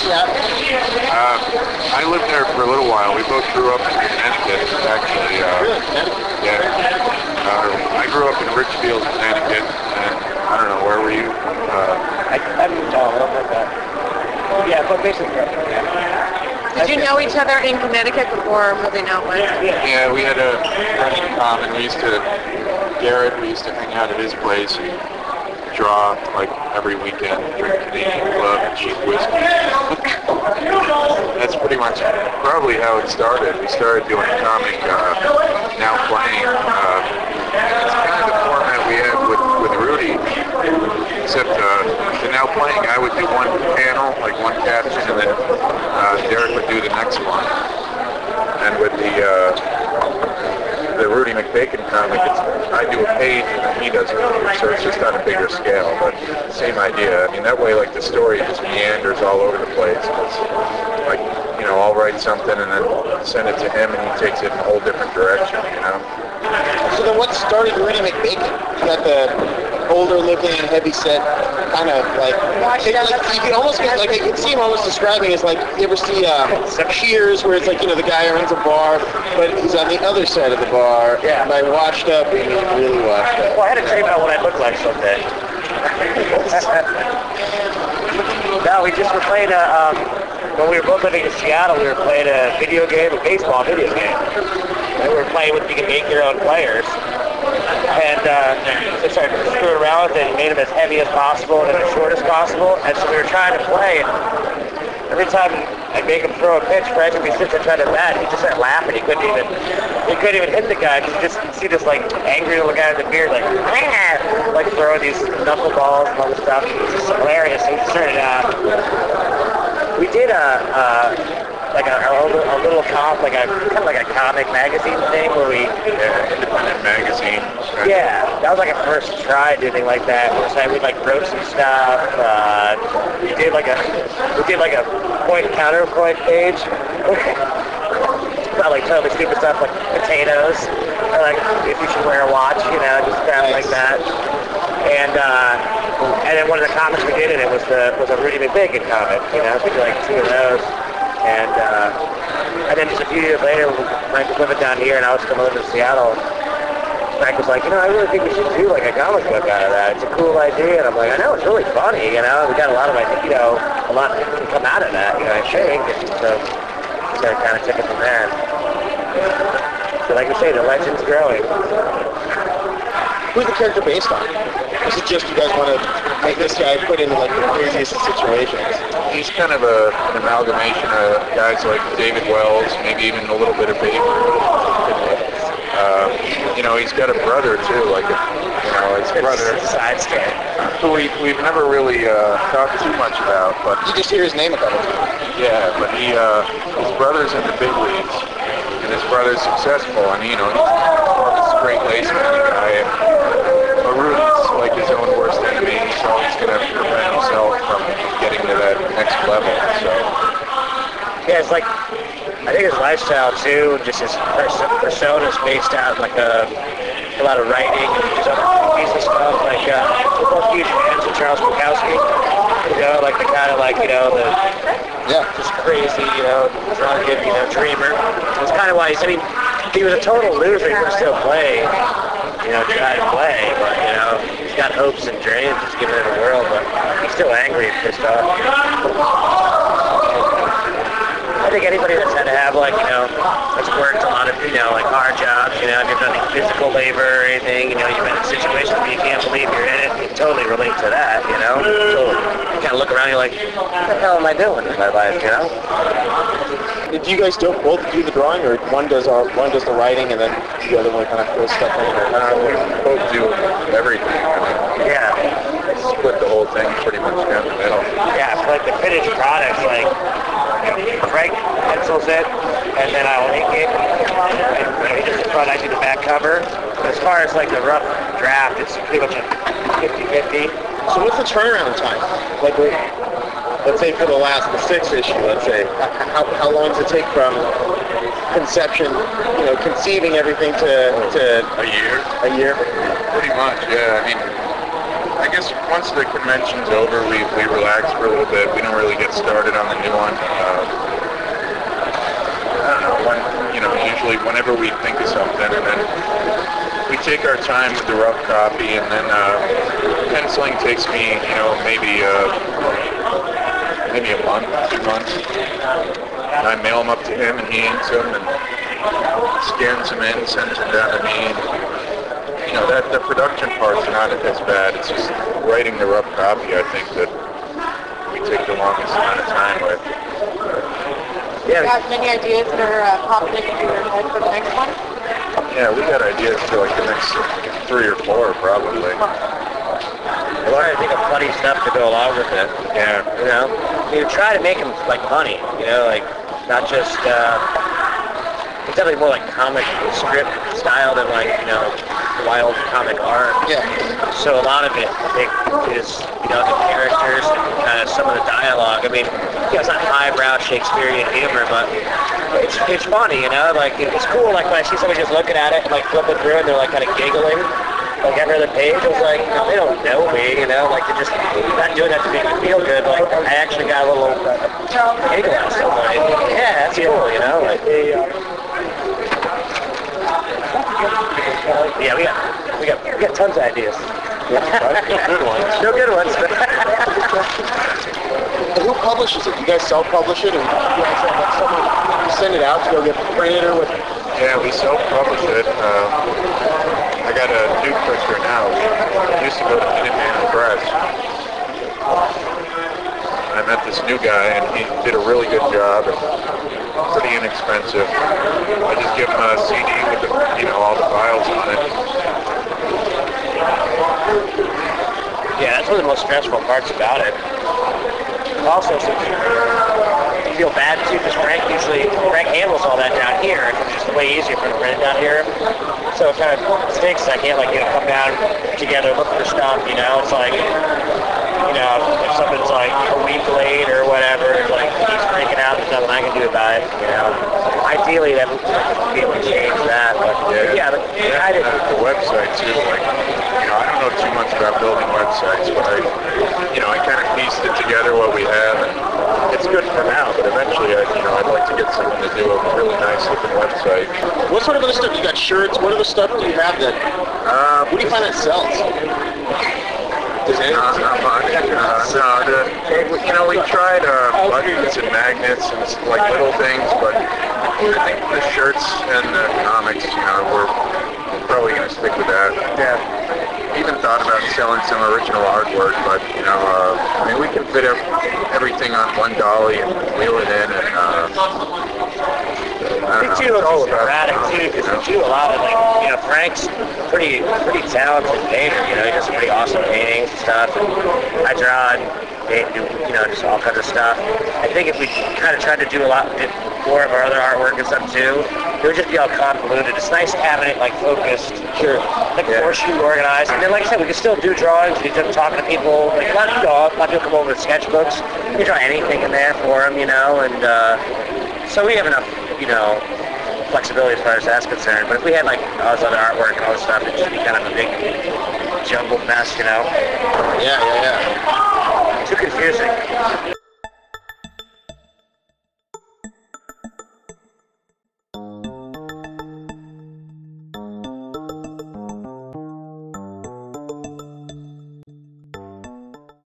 Yeah. I lived there for a little while. We both grew up in Connecticut, actually. Yeah. I grew up in Richfield, Connecticut, and I don't know, where were you? I moved on a little bit, but yeah, but basically. Did you know each other in Connecticut before moving out west? Yeah, we had a friend in common. We used to hang out at his place and draw like every weekend, drink Canadian Club and cheap whiskey. That's pretty much probably how it started. We started doing comic, now playing. It's kind of the format we had with Rudy, except the now playing, I would do one panel, like one caption, and then Derek would do the next one. And with the Rudy McBacon comic, I do a page and then he does a page, so it's just on a bigger scale, but same idea. I mean, that way, like, the story just meanders all over the place. It's like, you know, I'll write something and then send it to him and he takes it in a whole different direction, you know? So then what started Rudy McBacon? You got the older-looking, heavy-set kind of like you can almost get, like, I can see him almost describing as like, you ever see Cheers, where it's like, you know, the guy owns a bar, but he's on the other side of the bar. Yeah. By washed up, I mean really washed up. Well, I had to dream about what I look like someday. No, we just were playing when we were both living in Seattle, we were playing a video game, a baseball video game. And we were playing with, you can make your own players. And they started screwing around with it and made them as heavy as possible and as short as possible. And so we were trying to play. Every time I'd make him throw a pitch, Frank would be sitting there trying to bat. He'd just start laughing. He couldn't even hit the guy. You just see this like angry little guy with the beard, like throwing these knuckleballs and all this stuff. It was just hilarious. So we started. We did a little kind of like a comic magazine thing where we independent magazine. Right? Yeah, that was like a first try to do anything like that. We like wrote some stuff. We did like a point counterpoint page. Not like totally stupid stuff like potatoes, or like if you should wear a watch, you know, just stuff like that. And then one of the comics we did in it was a Rudy McBacon comic, you know, so we did like 2 of those. And then just a few years later, Frank was living down here and I was still living in Seattle. Frank was like, you know, I really think we should do like a comic book out of that. It's a cool idea. And I'm like, I know, it's really funny, you know. We got a lot of, you know, a lot can come out of that, you know, I think. And so we started kind of taking from there. So like we say, the legend's growing. Who's the character based on? Is it just you guys want to make this guy put into like the craziest of situations? He's kind of an amalgamation of guys like David Wells, maybe even a little bit of Babe Ruth. You know, he's got a brother too, like his brother, side story, who we've never really talked too much about, but you just hear his name a couple times. Yeah, but his brother's in the big leagues, and his brother's successful, and you know, he's more of a straight-laced kind of guy. But Rudy's like his own worst enemy. He's always going to prevent himself from getting to that next level. So yeah, it's like, I think his lifestyle too, just his persona is based out like a lot of writing and just other movies and stuff. Like we're both huge fans of Charles Bukowski. You know, like the kind of like, you know, just crazy, you know, drunken, you know, dreamer. It's kind of why he was a total loser. He could still play, you know, try to play, but you know, he's got hopes and dreams. He's giving it a whirl, but he's still angry and pissed off. I think anybody that's had to have, like, you know, that's worked a lot of, you know, like hard jobs, you know, if you've done any physical labor or anything, you know, you've been in a situation where you can't believe you're in it, you can totally relate to that, you know? Totally. You kind of look around, you're like, what the hell am I doing in my life, you know? Do you guys both do the drawing, or one does the writing and then the other one kind of throws stuff in? we both do everything. Yeah. Split the whole thing pretty much down the middle. Yeah, for like the finished products, like, Frank pencils it, and then I'll ink it, and he does the front, I do the back cover. But as far as like the rough draft, it's pretty much a 50-50. So what's the turnaround time? Like, let's say for the 6th issue, let's say, how long does it take from conception, you know, conceiving everything to a year? A year? Pretty much, yeah. I mean, I guess once the convention's over, we relax for a little bit. We don't really get started on the new one. I don't know, usually whenever we think of something, and then we take our time with the rough copy, and then penciling takes me, maybe a month, 2 months. And I mail them up to him, and he inks them, and scans them in, sends them down to me. That the production part's not as bad. It's just writing the rough copy, I think, that we take the longest amount of time with. You got many ideas that are popping into your head for the next one? Yeah, we got ideas for like the next 3 or 4 probably. I try to think of funny stuff to go along with it. Yeah. You try to make them like funny, like not just, it's definitely more like comic strip style than like, wild comic art. Yeah. So a lot of it, I think, is, the characters and kind of some of the dialogue. I mean, it's not highbrow Shakespearean humor, but it's funny, like it's cool. Like when I see somebody just looking at it, like flipping through, and they're like kind of giggling. Like every other page, I was like, they don't know me, like they're just not doing that to make me feel good. Like I actually got a little giggle out of somebody. Yeah, that's cool, like. Yeah, we got tons of ideas. Good ones. No good ones. Who publishes it? You guys self-publish it, or you guys have someone send it out to go get printed, or what? Yeah, we self-publish it. I got a new picture now. We used to go to Minuteman Press. I met this new guy, and he did a really good job, and pretty inexpensive. I just give him a CD with all the files on it. Yeah, that's one of the most stressful parts about it. Also, since you feel bad too, because Frank handles all that down here. It's just way easier for him to print it down here. So it kind of stinks. I can't come down together, look for stuff. It's like, if something's like a week late or whatever, it's like he's freaking out. There's nothing I can do about it. Ideally, that would be able to change that. But yeah, the website too. Like, I don't know too much about building websites, but I kind of pieced it together what we have, and it's good for now. But eventually, I'd like to get someone to do a really nice looking website. What sort of other stuff? You got shirts. What other stuff do you have that? What do you find that sells? Does it? Not much. No, we tried buttons and magnets and like little things, but I think the shirts and the comics, we're probably going to stick with that. Yeah. Even thought about selling some original artwork, but we can fit everything on one dolly and wheel it in, and I think too, it's sporadic too, because we do a lot of Frank's pretty talented painter. He does some pretty awesome paintings and stuff. And I draw and do just all kinds of stuff. I think if we kind of tried to do a lot more of our other artwork and stuff too, it would just be all convoluted. It's nice having it focused, horseshoe organized, and then like I said, we can still do drawings. We can talk to people. Like a lot of people come over with sketchbooks. You can draw anything in there for them, and so we have enough, flexibility as far as that's concerned. But if we had all this other artwork and all this stuff, it'd just be kind of a big jumbled mess, Yeah. Too confusing.